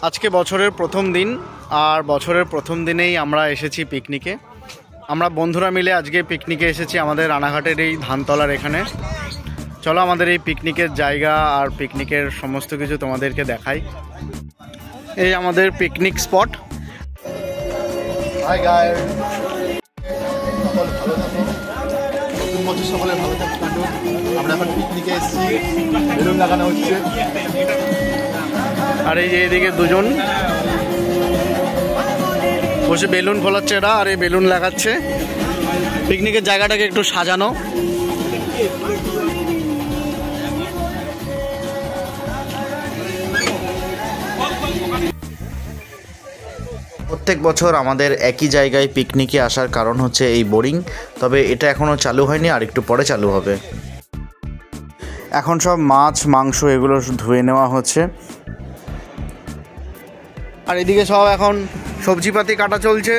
আজকে বছরের প্রথম দিন, আর বছরের প্রথম দিনেই আমরা এসেছি পিকনিকে। আমরা বন্ধুরা মিলে আজকে পিকনিকে এসেছি আমাদের রানাঘাটের এই ধানতলার এখানে। চলো আমাদের এই পিকনিকের জায়গা আর পিকনিকের সমস্ত কিছু তোমাদেরকে দেখাই। এই আমাদের পিকনিক স্পট। হাই গাইস, সকল ভালো থাকো, নতুন বছর সকলে ভালো থাকো। আমরা এখন পিকনিকে এসেছি, বেলুন লাগানো হচ্ছে। আর এই যে এদিকে দুজন বসে বেলুন ফোলাচ্ছে এরা, আর এই বেলুন লাগাচ্ছে। পিকনিকের জায়গাটাকে একটু সাজানো। প্রত্যেক বছর আমাদের একই জায়গায় পিকনিকে আসার কারণ হচ্ছে এই বোরিং, তবে এটা এখনও চালু হয়নি, আর একটু পরে চালু হবে। এখন সব মাছ মাংস এগুলো ধুয়ে নেওয়া হচ্ছে, আর এদিকে সব এখন সবজিপাতি কাটা চলছে।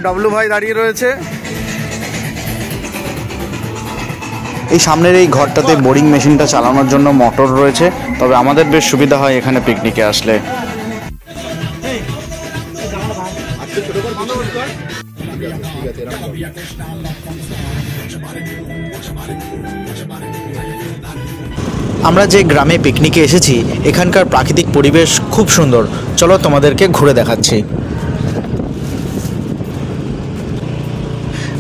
ডব্লু ভাই দাঁড়িয়ে রয়েছে। এই সামনের এই ঘরটাতে বোরিং মেশিনটা চালানোর জন্য মোটর রয়েছে, তবে আমাদের বেশ সুবিধা হয় এখানে পিকনিকে আসলে। আমরা যে গ্রামে পিকনিকে এসেছি এখানকার প্রাকৃতিক পরিবেশ খুব সুন্দর। চলো তোমাদেরকে ঘুরে দেখাচ্ছি।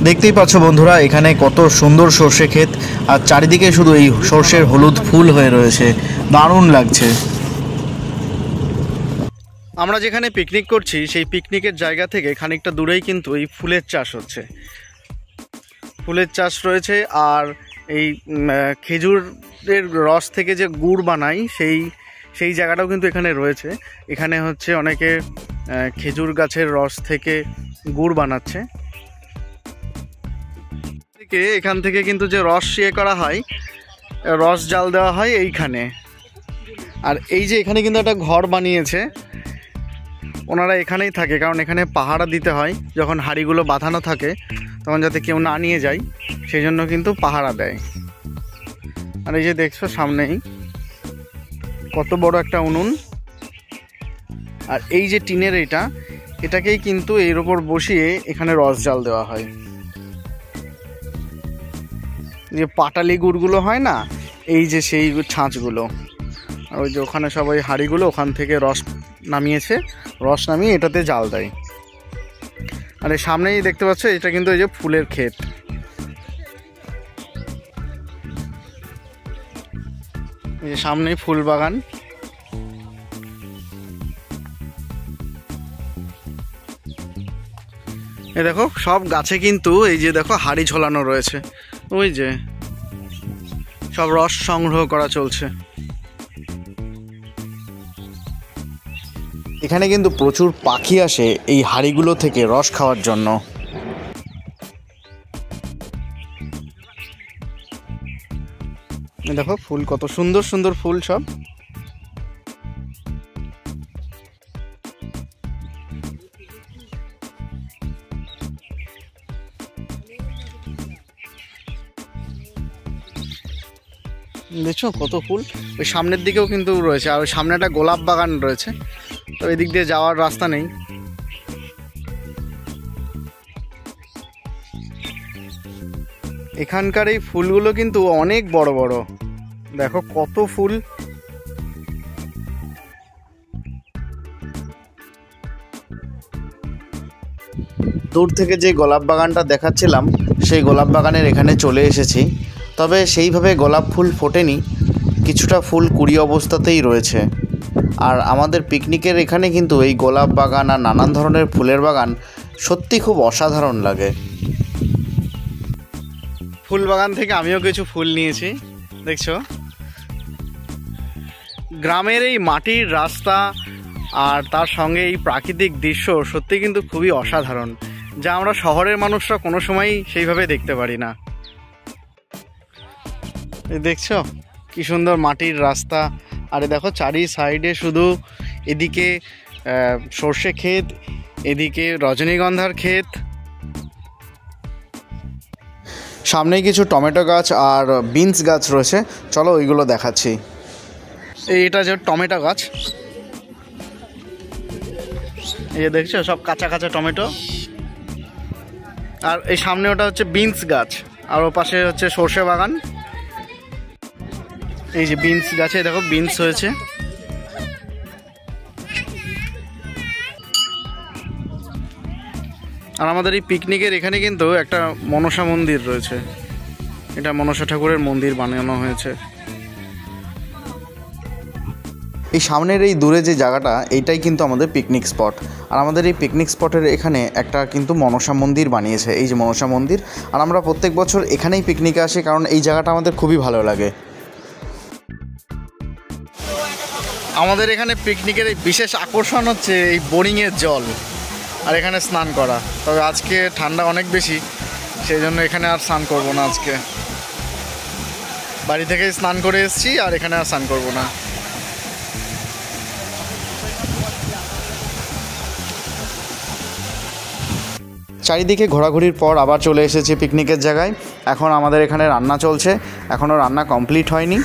দেখতেই পাচ্ছ বন্ধুরা, এখানে কত সুন্দর সর্ষে ক্ষেত, আর চারিদিকে শুধু এই সর্ষের হলুদ ফুল হয়ে রয়েছে, দারুণ লাগছে। আমরা যেখানে পিকনিক করছি সেই পিকনিকের জায়গা থেকে খানিকটা দূরেই কিন্তু এই ফুলের চাষ হচ্ছে। ফুলের চাষ রয়েছে, আর এই খেজুরের রস থেকে যে গুড় বানাই সেই জায়গাটাও কিন্তু এখানে রয়েছে। এখানে হচ্ছে অনেকে খেজুর গাছের রস থেকে গুড় বানাচ্ছে। এখান থেকে কিন্তু যে রস করা হয়, রস জাল দেওয়া হয় এইখানে। আর এই যে এখানে কিন্তু একটা ঘর বানিয়েছে, ওনারা এখানেই থাকে, কারণ এখানে পাহারা দিতে হয়। যখন হাঁড়িগুলো বাঁধানো থাকে তখন যাতে কেউ না নিয়ে যায়, সেই জন্য কিন্তু পাহারা দেয়। আর এই যে দেখছো সামনেই কত বড় একটা উনুন, আর এই যে টিনের এটাকেই কিন্তু এর ওপর বসিয়ে এখানে রস জাল দেওয়া হয়। যে পাটালি গুড়গুলো হয় না, এই যে সেই ছাঁচগুলো, আর ওই যে ওখানে সবাই হাঁড়িগুলো ওখান থেকে রস নামিয়েছে, রস নামিয়ে এটাতে জাল দেয়। আর এই সামনেই দেখতে পাচ্ছ, এটা কিন্তু এই যে ফুলের ক্ষেত। এই যে সামনেই ফুল বাগান। এই দেখো সব গাছে কিন্তু এই যে দেখো হাঁড়ি ঝোলানো রয়েছে, ওই যে সব রস সংগ্রহ করা চলছে। এখানে কিন্তু প্রচুর পাখি আসে এই হাঁড়িগুলো থেকে রস খাওয়ার জন্য। দেখো ফুল, কত সুন্দর সুন্দর ফুল সব। দেখছো কত ফুল। ওই সামনের দিকেও কিন্তু রয়েছে, আর ওই সামনে একটা গোলাপ বাগান রয়েছে, তো এদিক দিয়ে যাওয়ার রাস্তা নেই। এখানকার এই ফুলগুলো কিন্তু অনেক বড় বড়, দেখো কত ফুল। দূর থেকে যে গোলাপ বাগানটা দেখাচ্ছিলাম, সেই গোলাপ বাগানের এখানে চলে এসেছি। তবে সেইভাবে গোলাপ ফুল ফোটেনি, কিছুটা ফুল কুড়ি অবস্থাতেই রয়েছে। আর আমাদের পিকনিকের এখানে কিন্তু এই গোলাপ বাগান আর নানান ধরনের ফুলের বাগান সত্যি খুব অসাধারণ লাগে। ফুল বাগান থেকে আমিও কিছু ফুল নিয়েছি, দেখছো। গ্রামের এই মাটির রাস্তা আর তার সঙ্গে এই প্রাকৃতিক দৃশ্য সত্যি কিন্তু খুবই অসাধারণ, যা আমরা শহরের মানুষরা কোনো সময়ই সেইভাবে দেখতে পারি না। দেখছো কি সুন্দর মাটির রাস্তা, আরে দেখো চারি সাইডে শুধু এদিকে সর্ষে ক্ষেত, এদিকে রজনীগন্ধার ক্ষেত। সামনেই কিছু টমেটো গাছ আর বিনস গাছ রয়েছে, চলো ওইগুলো দেখাচ্ছি। এইটা যে টমেটো গাছ, এই যে দেখছো সব কাঁচা কাঁচা টমেটো। আর এই সামনে ওটা হচ্ছে বিনস গাছ, আর ও পাশে হচ্ছে সর্ষে বাগান। এই যে বিনস গাছে দেখো বিনস হয়েছে। আর আমাদের এই পিকনিকের এখানে কিন্তু একটা মনসা মন্দির রয়েছে, এটা মনসা ঠাকুরের মন্দির বানানো হয়েছে। এই সামনের এই দূরে যে জায়গাটা, এইটাই কিন্তু আমাদের পিকনিক স্পট। আর আমাদের এই পিকনিক স্পটের এখানে একটা কিন্তু মনসা মন্দির বানিয়েছে, এই যে মনসা মন্দির। আর আমরা প্রত্যেক বছর এখানেই পিকনিকে আসি, কারণ এই জায়গাটা আমাদের খুবই ভালো লাগে। আমাদের এখানে পিকনিকের এই বিশেষ আকর্ষণ হচ্ছে এই বোরিংয়ের জল আর এখানে স্নান করা। তবে আজকে ঠান্ডা অনেক বেশি, সেই জন্য এখানে আর স্নান করব না। আজকে বাড়ি থেকে স্নান করে এসেছি, আর এখানে আর স্নান করব না। চারিদিকে ঘোরাঘুরির পর আবার চলে এসেছি পিকনিকের জায়গায়। এখন আমাদের এখানে রান্না চলছে, এখনও রান্না কমপ্লিট হয়নি।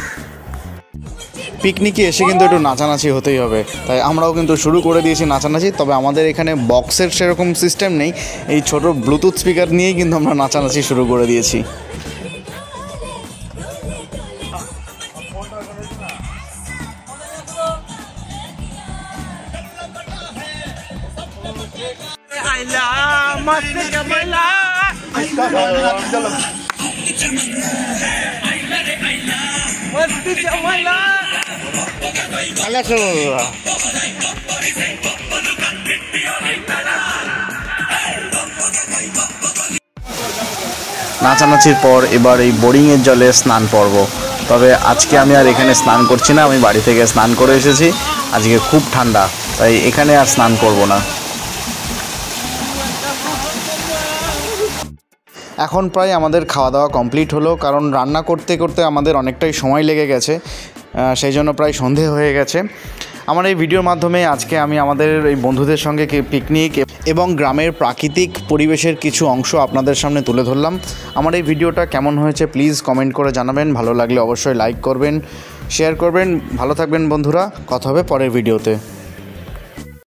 পিকনিকে এসে কিন্তু একটু নাচানাচি হতেই হবে, তাই আমরাও কিন্তু শুরু করে দিয়েছি নাচানাচি। তবে আমাদের এখানে বক্সের সেরকম সিস্টেম নেই, এই ছোট ব্লুটুথ স্পিকার নিয়েই কিন্তু আমরা নাচানাচি শুরু করে দিয়েছি। নাচানাচির পর এবার এই বোরিংয়ের জলে স্নান পর্ব। তবে আজকে আমি আর এখানে স্নান করছি না, আমি বাড়ি থেকে স্নান করে এসেছি। আজকে খুব ঠান্ডা, তাই এখানে আর স্নান করব না। এখন প্রায় আমাদের খাওয়া দাওয়া কমপ্লিট হলো, কারণ রান্না করতে করতে আমাদের অনেকটাই সময় লেগে গেছে, সেই জন্য প্রায় সন্ধে হয়ে গেছে। আমার এই ভিডিওর মাধ্যমে আজকে আমি আমাদের এই বন্ধুদের সঙ্গে পিকনিক এবং গ্রামের প্রাকৃতিক পরিবেশের কিছু অংশ আপনাদের সামনে তুলে ধরলাম। আমার এই ভিডিওটা কেমন হয়েছে প্লিজ কমেন্ট করে জানাবেন। ভালো লাগলে অবশ্যই লাইক করবেন, শেয়ার করবেন। ভালো থাকবেন বন্ধুরা, কথা হবে পরের ভিডিওতে।